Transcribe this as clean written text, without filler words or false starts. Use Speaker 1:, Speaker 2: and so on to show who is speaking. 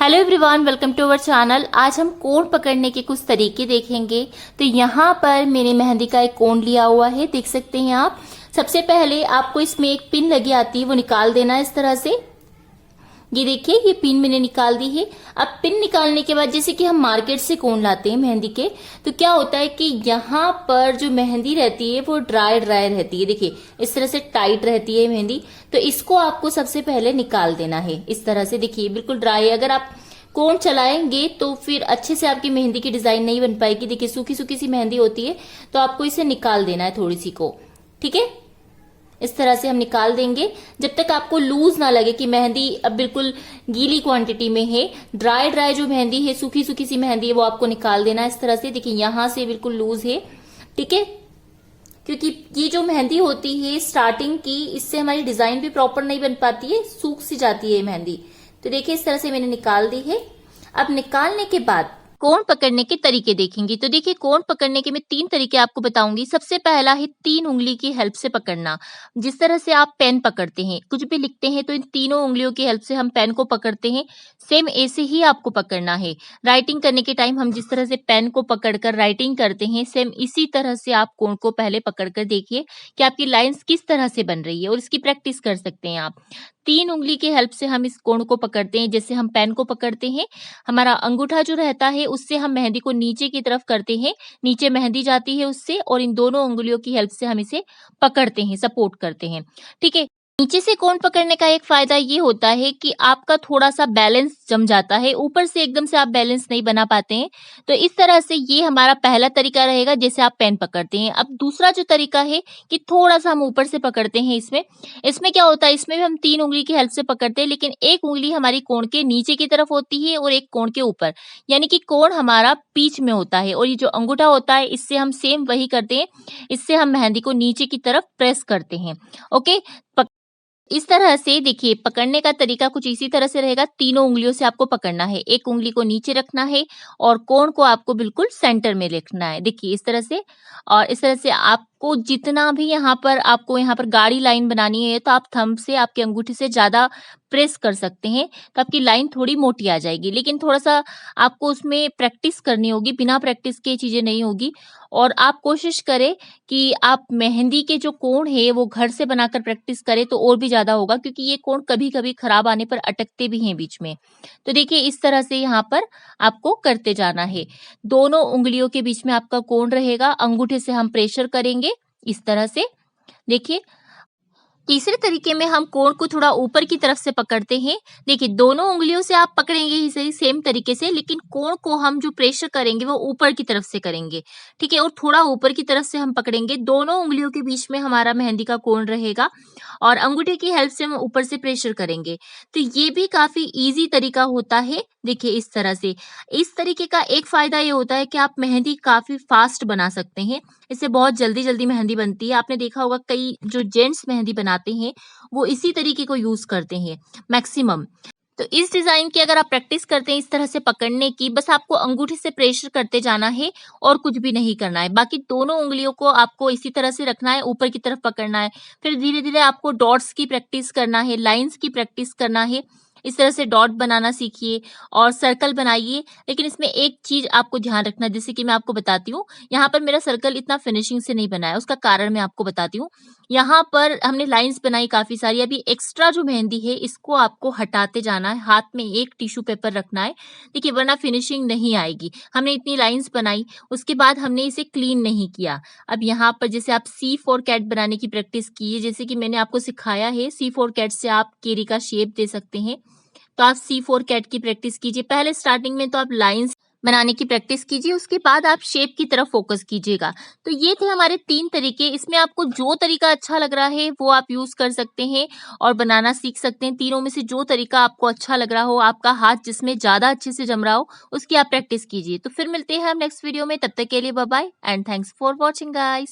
Speaker 1: Hello everyone, welcome to our channel. आज हम कोण पकड़ने के कुछ तरीके देखेंगे। तो यहाँ पर मैंने मेहंदी का एक कोण लिया हुआ है, देख सकते हैं आप। सबसे पहले आपको इसमें एक पिन लगी आती है, वो निकाल देना है इस तरह से। ये देखिए, ये पिन मैंने निकाल दी है। अब पिन निकालने के बाद जैसे कि हम मार्केट से कोण लाते हैं मेहंदी के, तो क्या होता है कि यहाँ पर जो मेहंदी रहती है वो ड्राई ड्राई रहती है। देखिए इस तरह से टाइट रहती है मेहंदी, तो इसको आपको सबसे पहले निकाल देना है इस तरह से। देखिए बिल्कुल ड्राई है। अगर आप कोण चलाएंगे तो फिर अच्छे से आपकी मेहंदी की डिजाइन नहीं बन पाएगी। देखिए सूखी सूखी सी मेहंदी होती है, तो आपको इसे निकाल देना है थोड़ी सी को। ठीक है, इस तरह से हम निकाल देंगे जब तक आपको लूज ना लगे कि मेहंदी अब बिल्कुल गीली क्वांटिटी में है। ड्राई ड्राई जो मेहंदी है, सूखी सूखी सी मेहंदी है, वो आपको निकाल देना है इस तरह से। देखिए यहां से बिल्कुल लूज है, ठीक है, क्योंकि ये जो मेहंदी होती है स्टार्टिंग की, इससे हमारी डिजाइन भी प्रॉपर नहीं बन पाती है, सूख सी जाती है मेहंदी। तो देखिए इस तरह से मैंने निकाल दी है। अब निकालने के बाद कोण पकड़ने के तरीके देखेंगे। तो देखिए कोण पकड़ने के मैं 3 तरीके आपको बताऊंगी। सबसे पहला है 3 उंगली की हेल्प से पकड़ना। जिस तरह से आप पेन पकड़ते हैं, कुछ भी लिखते हैं, तो इन तीनों उंगलियों की हेल्प से हम पेन को पकड़ते हैं। सेम ऐसे ही आपको पकड़ना है। राइटिंग करने के टाइम हम जिस तरह से पेन को पकड़कर राइटिंग करते हैं, सेम इसी तरह से आप कोण को पहले पकड़कर देखिए कि आपकी लाइंस किस तरह से बन रही है, और इसकी प्रैक्टिस कर सकते हैं आप। 3 उंगली की हेल्प से हम इस कोण को पकड़ते हैं। जैसे हम पेन को पकड़ते हैं, हमारा अंगूठा जो रहता है उससे हम मेहंदी को नीचे की तरफ करते हैं, नीचे मेहंदी जाती है उससे, और इन दोनों उंगलियों की हेल्प से हम इसे पकड़ते हैं, सपोर्ट करते हैं। ठीक है, नीचे से कोण पकड़ने का एक फायदा ये होता है कि आपका थोड़ा सा बैलेंस जम जाता है, ऊपर से एकदम से आप बैलेंस नहीं बना पाते हैं। तो इस तरह से ये हमारा पहला तरीका रहेगा, जैसे आप पेन पकड़ते हैं। अब दूसरा जो तरीका है कि थोड़ा सा हम ऊपर से पकड़ते हैं। इसमें इसमें क्या होता है, इसमें भी हम 3 उंगली की हेल्प से पकड़ते हैं, लेकिन एक उंगली हमारी कोण के नीचे की तरफ होती है और एक कोण के ऊपर, यानी कि कोण हमारा बीच में होता है। और ये जो अंगूठा होता है, इससे हम सेम वही करते हैं, इससे हम मेहंदी को नीचे की तरफ प्रेस करते हैं। ओके, इस तरह से देखिए पकड़ने का तरीका कुछ इसी तरह से रहेगा। तीनों उंगलियों से आपको पकड़ना है, एक उंगली को नीचे रखना है और कोण को आपको बिल्कुल सेंटर में रखना है। देखिए इस तरह से, और इस तरह से आपको जितना भी यहाँ पर गाढ़ी लाइन बनानी है, तो आप थंब से, आपके अंगूठे से ज्यादा प्रेस कर सकते हैं, तो आपकी लाइन थोड़ी मोटी आ जाएगी। लेकिन थोड़ा सा आपको उसमें प्रैक्टिस करनी होगी, बिना प्रैक्टिस के चीजें नहीं होगी। और आप कोशिश करें कि आप मेहंदी के जो कोण है वो घर से बनाकर प्रैक्टिस करें, तो और भी ज्यादा होगा, क्योंकि ये कोण कभी कभी खराब आने पर अटकते भी हैं बीच में। तो देखिए इस तरह से यहाँ पर आपको करते जाना है। दोनों उंगलियों के बीच में आपका कोण रहेगा, अंगूठे से हम प्रेशर करेंगे इस तरह से। देखिए तीसरे तरीके में हम कोण को थोड़ा ऊपर की तरफ से पकड़ते हैं। देखिए दोनों उंगलियों से आप पकड़ेंगे ही सही, सेम तरीके से, लेकिन कोण को हम जो प्रेशर करेंगे वो ऊपर की तरफ से करेंगे। ठीक है, और थोड़ा ऊपर की तरफ से हम पकड़ेंगे। दोनों उंगलियों के बीच में हमारा मेहंदी का कोण रहेगा, और अंगूठे की हेल्प से हम ऊपर से प्रेशर करेंगे। तो ये भी काफी इजी तरीका होता है। देखिए इस तरह से, इस तरीके का एक फायदा ये होता है कि आप मेहंदी काफी फास्ट बना सकते हैं। इससे बहुत जल्दी जल्दी मेहंदी बनती है। आपने देखा होगा कई जो जेंट्स मेहंदी बनाते हैं, वो इसी तरीके को यूज करते हैं मैक्सिमम। तो इस डिजाइन की अगर आप प्रैक्टिस करते हैं इस तरह से पकड़ने की, बस आपको अंगूठे से प्रेशर करते जाना है और कुछ भी नहीं करना है। बाकी दोनों उंगलियों को आपको इसी तरह से रखना है, ऊपर की तरफ पकड़ना है। फिर धीरे धीरे आपको डॉट्स की प्रैक्टिस करना है, लाइंस की प्रैक्टिस करना है। इस तरह से डॉट बनाना सीखिए और सर्कल बनाइए। लेकिन इसमें एक चीज आपको ध्यान रखना, जैसे कि मैं आपको बताती हूँ, यहाँ पर मेरा सर्कल इतना फिनिशिंग से नहीं बना है, उसका कारण मैं आपको बताती हूँ। यहाँ पर हमने लाइंस बनाई काफी सारी, अभी एक्स्ट्रा जो मेहंदी है इसको आपको हटाते जाना है, हाथ में एक टिश्यू पेपर रखना है। देखिए वरना फिनिशिंग नहीं आएगी। हमने इतनी लाइंस बनाई, उसके बाद हमने इसे क्लीन नहीं किया। अब यहाँ पर जैसे आप C4 कैट बनाने की प्रैक्टिस कीजिए, जैसे कि मैंने आपको सिखाया है। C4 कैट से आप केरी का शेप दे सकते हैं, तो आप C4 कैट की प्रैक्टिस कीजिए। पहले स्टार्टिंग में तो आप लाइंस बनाने की प्रैक्टिस कीजिए, उसके बाद आप शेप की तरफ फोकस कीजिएगा। तो ये थे हमारे 3 तरीके। इसमें आपको जो तरीका अच्छा लग रहा है वो आप यूज कर सकते हैं और बनाना सीख सकते हैं। तीनों में से जो तरीका आपको अच्छा लग रहा हो, आपका हाथ जिसमें ज्यादा अच्छे से जम रहा हो, उसकी आप प्रैक्टिस कीजिए। तो फिर मिलते हैं हम नेक्स्ट वीडियो में, तब तक के लिए bye bye and thanks for watching guys.